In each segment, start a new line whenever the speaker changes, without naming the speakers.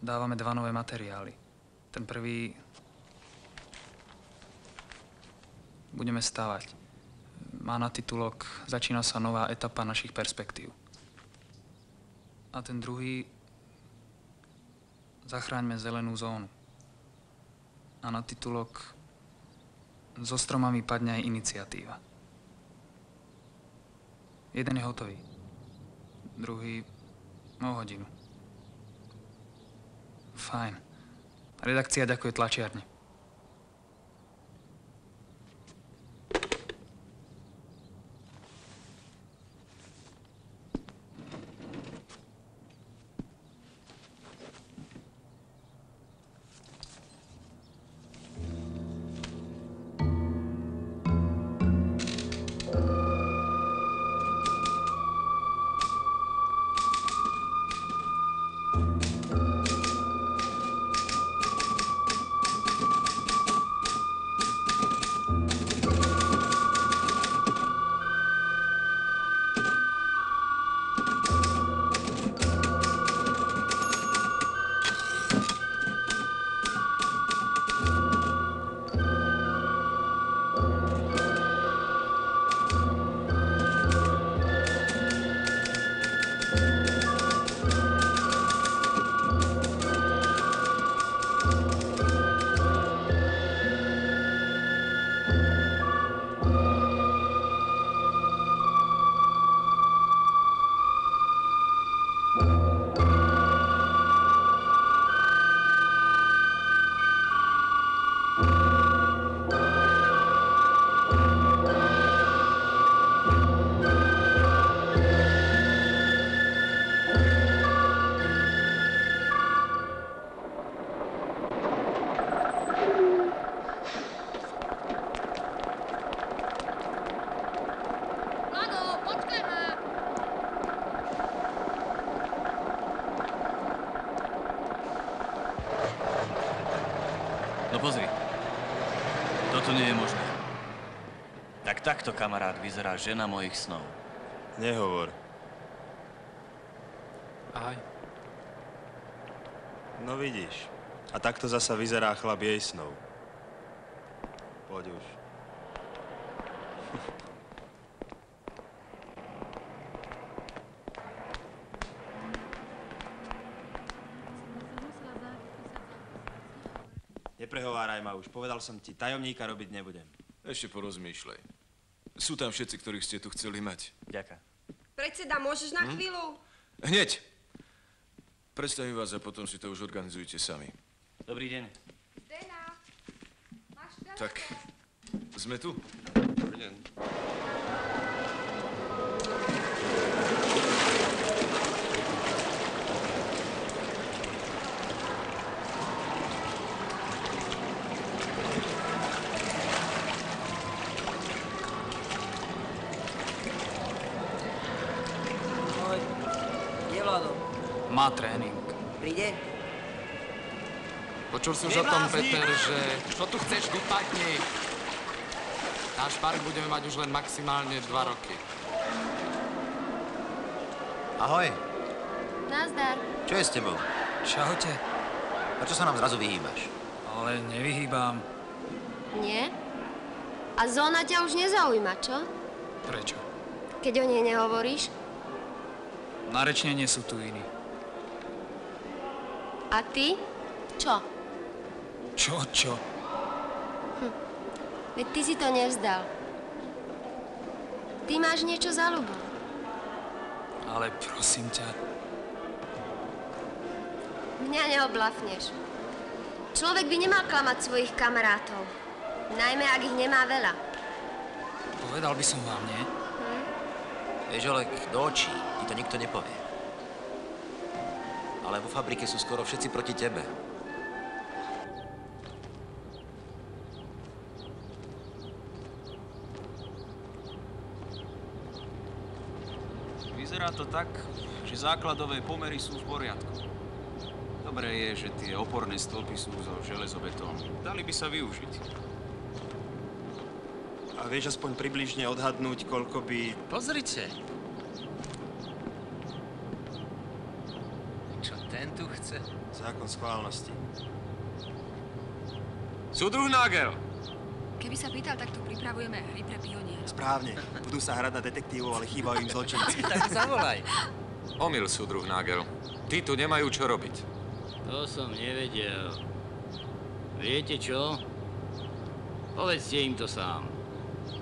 dávame dva nové materiály. Ten prvý budeme stavať. Má na titulok Začína sa nová etapa našich perspektív. A ten druhý Zachráňme zelenú zónu. A na titulok So stromami padne aj iniciatíva. Jeden je hotový. Druhý o hodinu. Fajn. Redakcia ďakuje tlačiarni.
No pozri, toto nie je možné. Tak takto, kamarát, vyzerá žena mojich snov.
Nehovor.
Ahoj.
No vidíš. A takto zasa vyzerá chlap jej snov. Poď už. Neprehováraj ma už. Povedal som ti, tajomníka robiť nebudem.
Ešte porozmýšľaj. Sú tam všetci, ktorých ste tu chceli mať.
Ďakujem.
Predseda, môžeš na chvíľu?
Hneď! Predstavím vás a potom si to už organizujte sami.
Dobrý deň.
Zdena, máš telefón?
Tak, sme tu?
Dobrý deň.
Má tréning.
Príde?
Počul si už o tom, Peter, že čo tu chceš, vypadni. Náš park budeme mať už len maximálne 2 roky.
Ahoj.
Nazdar.
Čo je s tebou?
Čaute.
Prečo sa nám zrazu vyhýbaš?
Ale nevyhýbam.
Nie? A zóna ťa už nezaujíma, čo?
Prečo?
Keď o nej nehovoríš?
Narečne nie sú tu iní.
A ty? Čo?
Čo?
Veď ty si to nevzdal. Ty máš niečo za ľubom.
Ale prosím ťa.
Mňa neoblafneš. Človek by nemal klamať svojich kamarátov. Najmä, ak ich nemá veľa.
Povedal by som vám, nie?
Vieš, Olek, do očí ti to nikto nepovie. Ale vo fabrike sú skoro všetci proti tebe.
Vyzerá to tak, že základové pomery sú v poriadku. Dobré je, že tie oporné stĺpy sú zo železobetónu. Dali by sa využiť.
A vieš aspoň približne odhadnúť, koľko by...
Pozrite. Čo?
Ten tu chce.
Zákon schválnosti.
Súdruh Nagel!
Keby sa pýtal, tak tu pripravujeme hry pre pionier.
Správne. Budú sa hrať na detektívov, ale chýbajú im zločinci.
Tak zavolaj.
Omyl, súdruh Nagel. Tí tu nemajú čo robiť.
To som nevedel. Viete čo? Povedzte im to sám.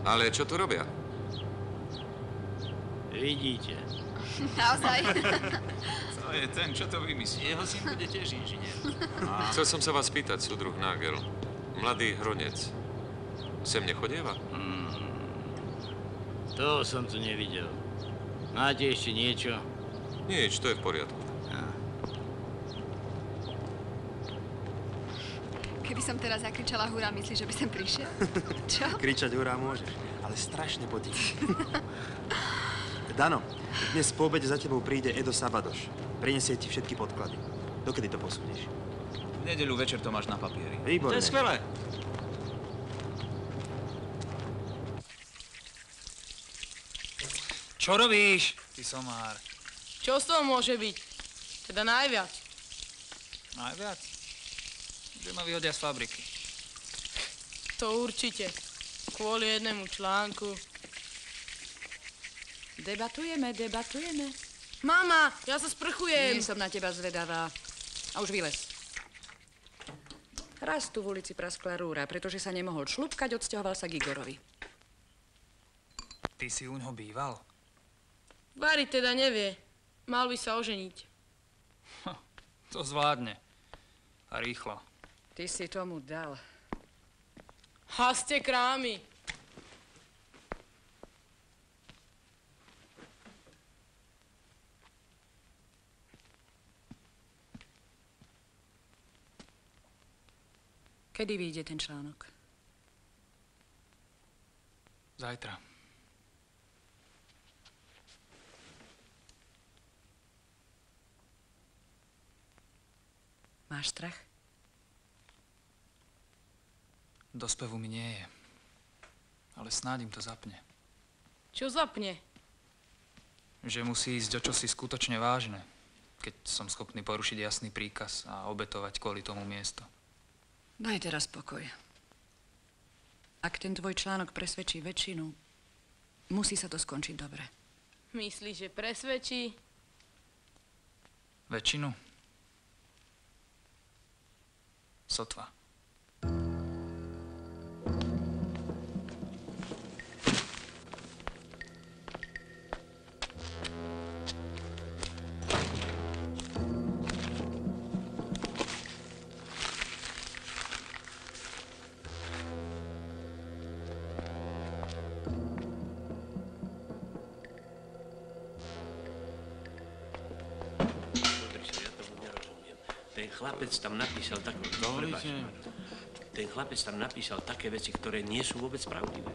Ale čo tu robia?
Vidíte.
Naozaj?
To je ten, čo to vymyslí.
Jeho syn bude tiež inžinier.
Chcel som sa vás pýtať, súdruh Nagel. Mladý hronec. Sem nechodieva?
To som tu nevidel. Máte ešte niečo?
Nič, to je v poriadku.
Keby som teraz zakričala hurá, myslíš, že by sem prišiel? Čo?
Kričať hurá môžeš, ale strašne potichu. Dano, dnes po obede za tebou príde Edo Sabadoš. Prinesie ti všetky podklady. Dokedy to posúdiš?
V nedeľu večer to máš na papieri.
Výborné.
To je skvelé.
Čo robíš, ty somár?
Čo z toho môže byť? Teda najviac.
Najviac? Že ma vyhodia z fabriky.
To určite. Kvôli jednému článku.
Debatujeme.
Mama, ja sa sprchujem.
Nie som na teba zvedavá. A už vylez. Raz tu v ulici praskla rúra, pretože sa nemohol šlupkať, odsťahoval sa k Igorovi.
Ty si u ňoho býval?
Vary teda nevie. Mal by sa oženiť.
To zvládne. A rýchlo.
Ty si tomu dal.
Haste krámy.
Kedy vyjde ten článok?
Zajtra.
Máš strach?
Do spevu mi nie je. Ale snáď im to zapne.
Čo zapne?
Že musí ísť o čosi skutočne vážne, keď som schopný porušiť jasný príkaz a obetovať kvôli tomu miesto.
Daj teraz pokoj. Ak ten tvoj článok presvedčí väčšinu, musí sa to skončiť dobre.
Myslíš, že presvedčí?
Väčšinu? Sotva.
Chlapec tam napísal takú... Ten chlapec tam napísal také veci, ktoré nie sú vôbec pravdivé.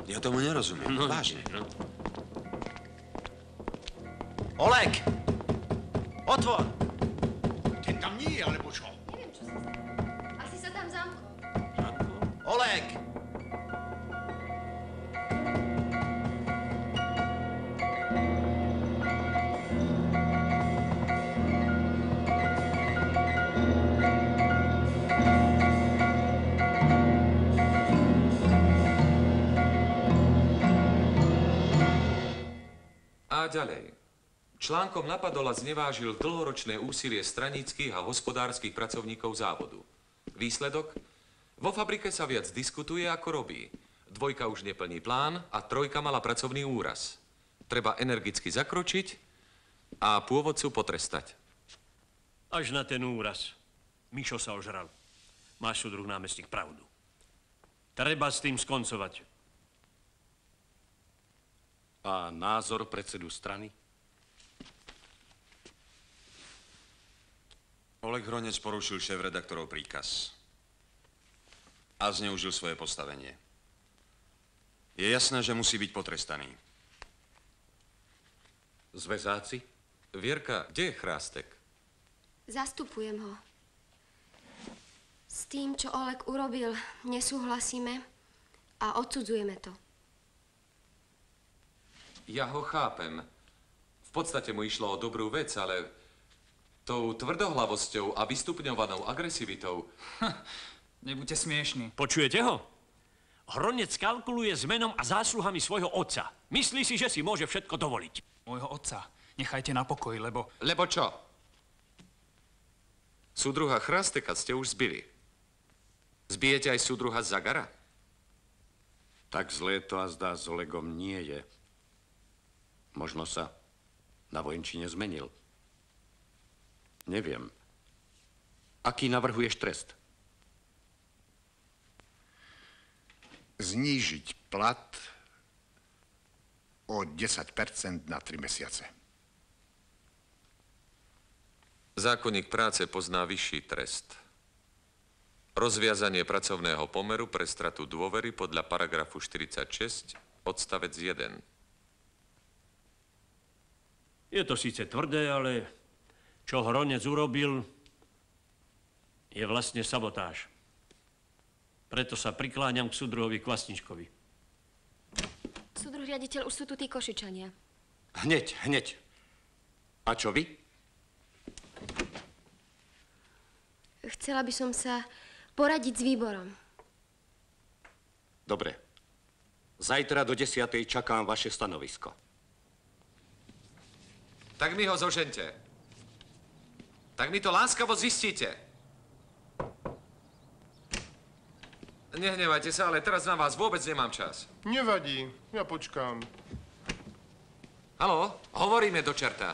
Ja tomu nerozumiem.
No,
vážne.
No.
Oleg! Otvor!
Ten tam nie je, alebo čo?
Neviem, čo sa stalo. Asi sa tam zamkol.
Oleg!
A ďalej. Článkom napadol a znevážil dlhoročné úsilie stranických a hospodárskych pracovníkov závodu. Výsledok? Vo fabrike sa viac diskutuje, ako robí. Dvojka už neplní plán a trojka mala pracovný úraz. Treba energicky zakročiť a pôvodcu potrestať.
Až na ten úraz. Mišo sa ožral. Máš, súdruh námestník, pravdu. Treba s tým skoncovať.
A názor predsedu strany?
Oleg Hronec porušil šéf-redaktorov príkaz a zneužil svoje postavenie. Je jasné, že musí byť potrestaný.
Zväzáci? Vierka, kde je Chrástek?
Zastupujem ho. S tým, čo Oleg urobil, nesúhlasíme a odsudzujeme to.
Ja ho chápem. V podstate mu išlo o dobrú vec, ale tou tvrdohlavosťou a vystupňovanou agresivitou.
Nebuďte smiešní.
Počujete ho? Hronec kalkuluje s menom a zásluhami svojho otca. Myslí si, že si môže všetko dovoliť.
Môjho otca nechajte na pokoji, lebo...
Lebo čo? Súdruha Chrasteka ste už zbili. Zbijete aj súdruha Zagara?
Tak zlé to a zdá s Olegom nie je. Možno sa na vojenčine zmenil. Neviem. Aký navrhuješ trest?
Znížiť plat o 10% na 3 mesiace.
Zákonník práce pozná vyšší trest. Rozviazanie pracovného pomeru pre stratu dôvery podľa paragrafu 46, odstavec 1.
Je to síce tvrdé, ale čo Hronec urobil, je vlastne sabotáž. Preto sa prikláňam k súdruhovi Kvasničkovi.
Súdruh riaditeľ, už sú tu tí Košičania.
Hneď. A čo vy?
Chcela by som sa poradiť s výborom.
Dobre. Zajtra do 10:00 čakám vaše stanovisko.
Tak mi ho zožente. Tak mi to láskavo zistíte. Nehnevajte sa, ale teraz na vás vôbec nemám čas.
Nevadí, ja počkám.
Haló, hovoríme do čerta.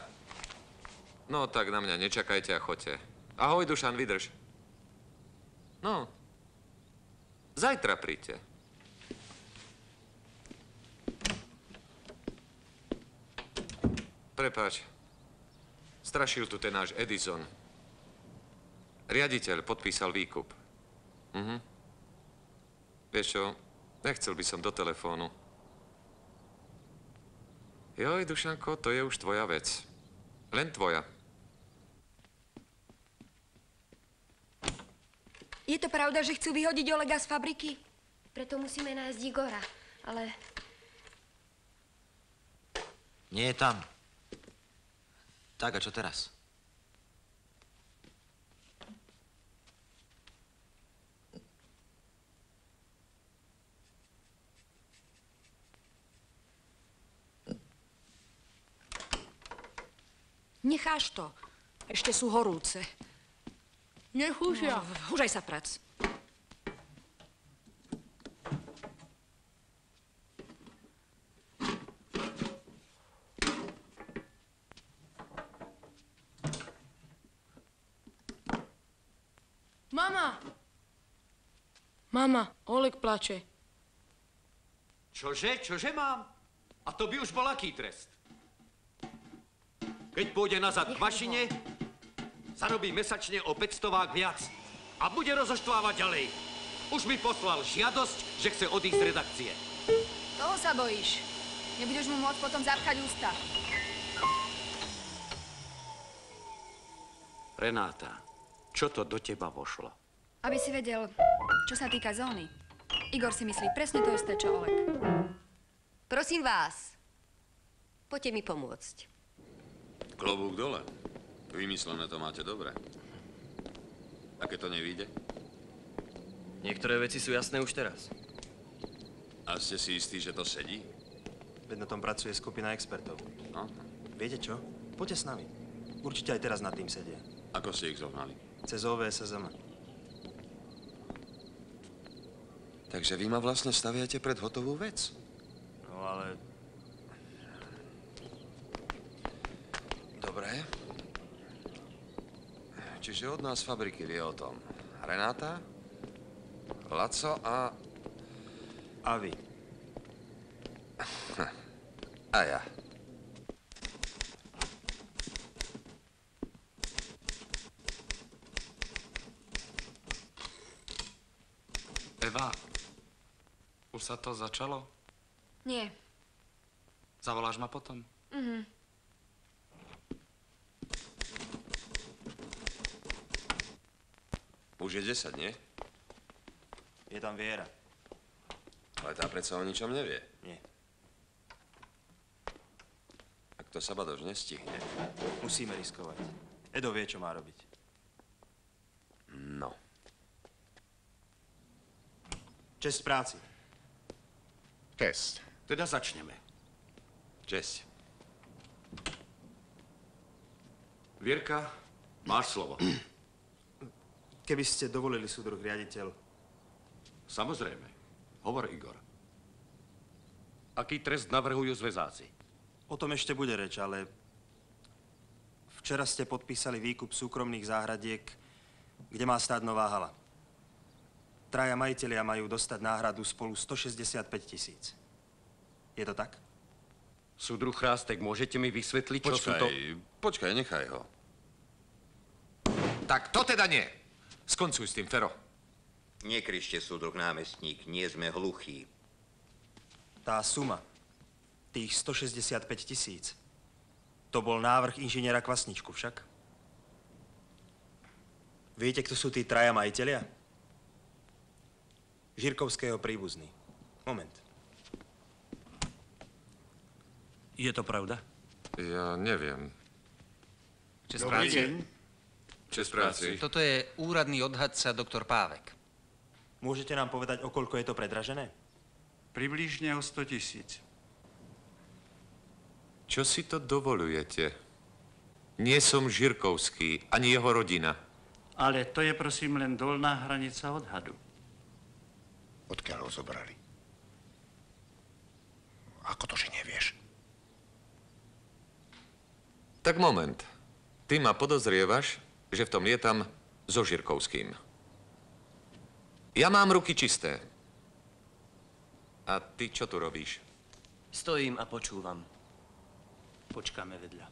No, tak na mňa nečakajte a choďte. Ahoj, Dušan, vydrž. No, zajtra príďte. Prepáč, strašil tu ten náš Edison. Riaditeľ podpísal výkup. Vieš čo, nechcel by som do telefónu. Joj, Dušanko, to je už tvoja vec. Len tvoja.
Je to pravda, že chcú vyhodiť Olega z fabriky?
Preto musíme nájsť Igora, ale...
Nie je tam. Tak a čo teraz?
Necháš to. Ešte sú horúce.
Nech už ja.
Húžaj sa prac.
Mama! Mama, Oleg plače.
Čože mám? A to by už bol aký trest? Keď pôjde nazad k mašine, zarobí mesačne o 500 viac a bude rozoštvávať ďalej. Už mi poslal žiadosť, že chce odísť z redakcie.
Toho sa bojíš. Nebudeš mu môcť potom zapchať ústa.
Renáta, čo to do teba vošlo?
Aby si vedel, čo sa týka zóny. Igor si myslí presne to isté, čo Oleg.
Prosím vás, poďte mi pomôcť.
Klobúk dole. Vymyslené to máte dobre. A keď to nevíde?
Niektoré veci sú jasné už teraz.
A ste si istí, že to sedí?
Veď na tom pracuje skupina expertov.
No.
Viete čo? Poďte s nami. Určite aj teraz nad tým sedia.
Ako ste ich zohnali?
Cez OVSZM.
Takže vy ma vlastne staviate pred hotovú vec?
No ale...
Dobre. Čiže od nás fabriky vie o tom Renáta, Laco a...
A vy.
A ja.
Eva, už sa to začalo?
Nie.
Zavoláš ma potom?
Už je 10, nie?
Je tam Viera.
Ale tá predsa o ničom nevie.
Nie.
Ak to Sabadoš nestihne.
Musíme riskovať. Edo vie, čo má robiť.
No.
Česť práci.
Česť.
Teda začneme.
Česť.
Vierka, máš slovo.
Keby ste dovolili, súdruh riaditeľ.
Samozrejme. Hovor, Igor. Aký trest navrhujú zväzáci?
O tom ešte bude reč, ale včera ste podpísali výkup súkromných záhradiek, kde má stáť nová hala. Traja majitelia majú dostať náhradu spolu 165 000. Je to tak?
Súdruh Chrástek, môžete mi vysvetliť, čo sú to...
Počkaj, nechaj ho.
Tak to teda nie. Skoncuj s tým, Fero.
Nekričte, súdruh námestník, nie sme hluchí.
Tá suma, tých 165 000, to bol návrh inžiniera Kvasničku však. Viete, kto sú tí traja majitelia? Žirkovského príbuzný. Moment.
Je to pravda?
Ja neviem.
Česť práci.
Česť práci.
Toto je úradný odhadca doktor Pávek.
Môžete nám povedať, o koľko je to predražené?
Približne o 100 000.
Čo si to dovolujete? Nie som Žirkovský, ani jeho rodina.
Ale to je prosím len dolná hranica odhadu.
Odkiaľ ho zobrali? Ako to, že nevieš?
Tak moment. Ty ma podozrievaš, že v tom lietam so Žirkovským. Ja mám ruky čisté. A ty čo tu robíš?
Stojím a počúvam.
Počkáme vedľa.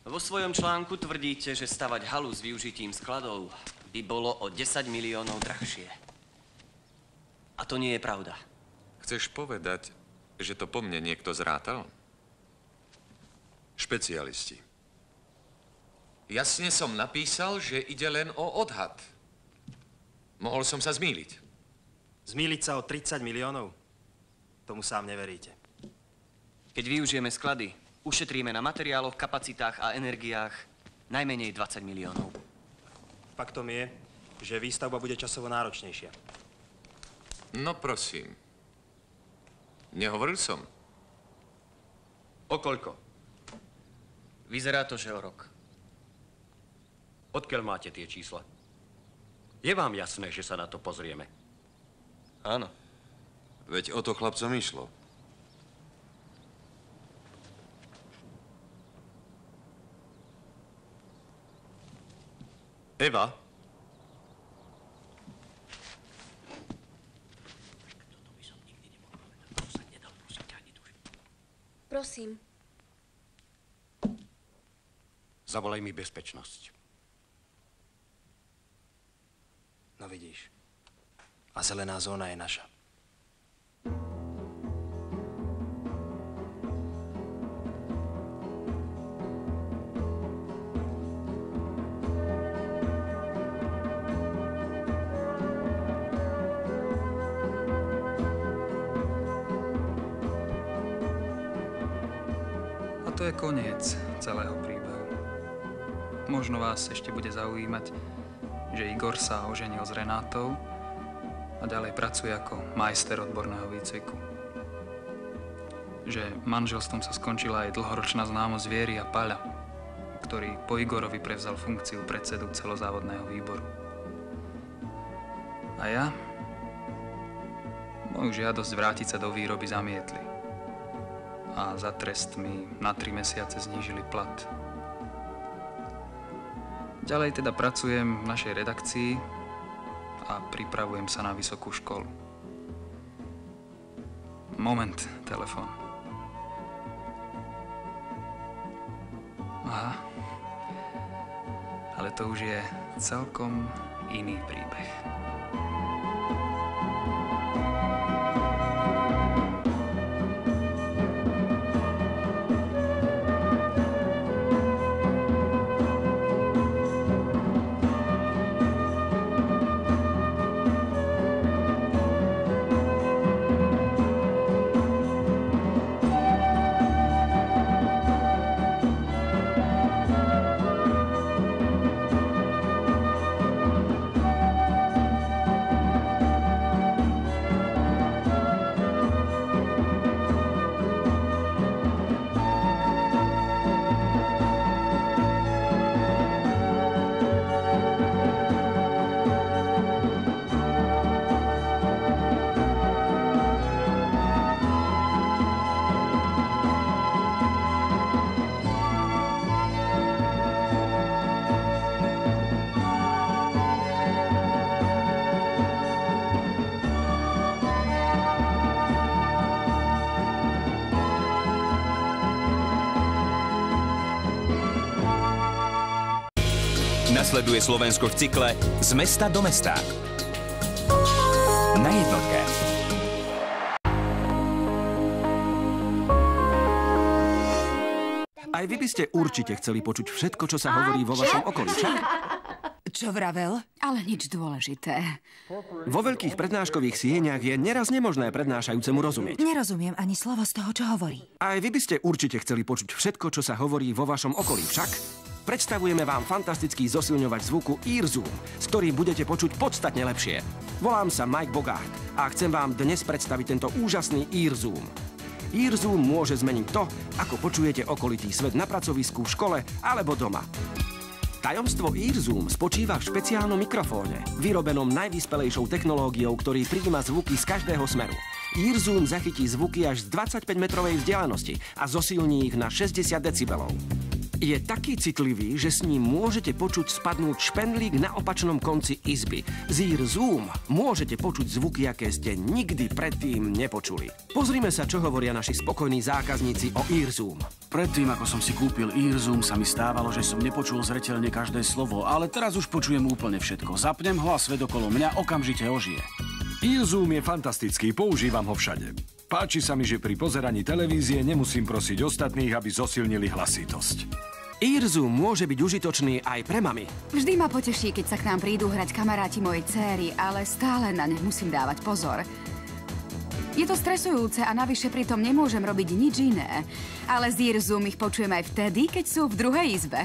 Vo svojom článku tvrdíte, že stavať halu s využitím skladov by bolo o 10 miliónov drahšie. A to nie je pravda.
Chceš povedať, že to po mne niekto zrátal?
Špecialisti.
Jasne som napísal, že ide len o odhad. Mohol som sa zmýliť.
Zmýliť sa o 30 miliónov? Tomu sám neveríte.
Keď využijeme sklady, ušetríme na materiáloch, kapacitách a energiách najmenej 20 miliónov.
Faktom je, že výstavba bude časovo náročnejšia.
No prosím. Nehovoril som.
O koľko?
Vyzerá to, že o rok.
Odkiaľ máte tie čísla? Je vám jasné, že sa na to pozrieme?
Áno.
Veď o to chlapcom išlo.
Eva?
Prosím.
Zavolaj mi bezpečnosť.
No vidíš. A zelená zóna je naša.
A to je koniec celého príbehu. Možno vás ešte bude zaujímať, že Igor sa oženil s Renátou a ďalej pracuje ako majster odborného výcviku. Že manželstvom sa skončila aj dlhoročná známosť Viery a Paľa, ktorý po Igorovi prevzal funkciu predsedu celozávodného výboru. A ja? Moju žiadosť vrátiť sa do výroby zamietli. A za trest mi na 3 mesiace znížili plat. Ďalej teda pracujem v našej redakcii a pripravujem sa na vysokú školu. Moment, telefon. Aha. Ale to už je celkom iný príbeh.
Nasleduje Slovensko v cykle Z mesta do mesta. Na jednotke.
Aj vy by ste určite chceli počuť všetko, čo sa hovorí vo vašom okolí, však?
Čo vravel? Ale nič dôležité.
Vo veľkých prednáškových sieňach je neraz nemožné prednášajúcemu rozumieť.
Nerozumiem ani slovo z toho, čo hovorí.
Aj vy by ste určite chceli počuť všetko, čo sa hovorí vo vašom okolí, však? Predstavujeme vám fantastický zosilňovač zvuku EarZoom, s ktorým budete počuť podstatne lepšie. Volám sa Mike Bogart a chcem vám dnes predstaviť tento úžasný EarZoom. EarZoom môže zmeniť to, ako počujete okolitý svet na pracovisku, v škole alebo doma. Tajomstvo EarZoom spočíva v špeciálnom mikrofóne, vyrobenom najvyspelejšou technológiou, ktorý prijíma zvuky z každého smeru. EarZoom zachytí zvuky až z 25-metrovej vzdialenosti a zosilní ich na 60 decibelov. Je taký citlivý, že s ním môžete počuť spadnúť špendlík na opačnom konci izby. Z EarZoom môžete počuť zvuky, aké ste nikdy predtým nepočuli. Pozrime sa, čo hovoria naši spokojní zákazníci o EarZoom.
Predtým, ako som si kúpil EarZoom, sa mi stávalo, že som nepočul zreteľne každé slovo, ale teraz už počujem úplne všetko. Zapnem ho a svet okolo mňa okamžite ožije.
EarZoom je fantastický, používam ho všade. Páči sa mi, že pri pozeraní televízie nemusím prosiť ostatných, aby zosilnili hlasitosť.
EarZoom môže byť užitočný aj pre mami.
Vždy ma poteší, keď sa k nám prídu hrať kamaráti mojej céry, ale stále na ne musím dávať pozor. Je to stresujúce a navyše pritom nemôžem robiť nič iné. Ale z EarZoom ich počujem aj vtedy, keď sú v druhej izbe.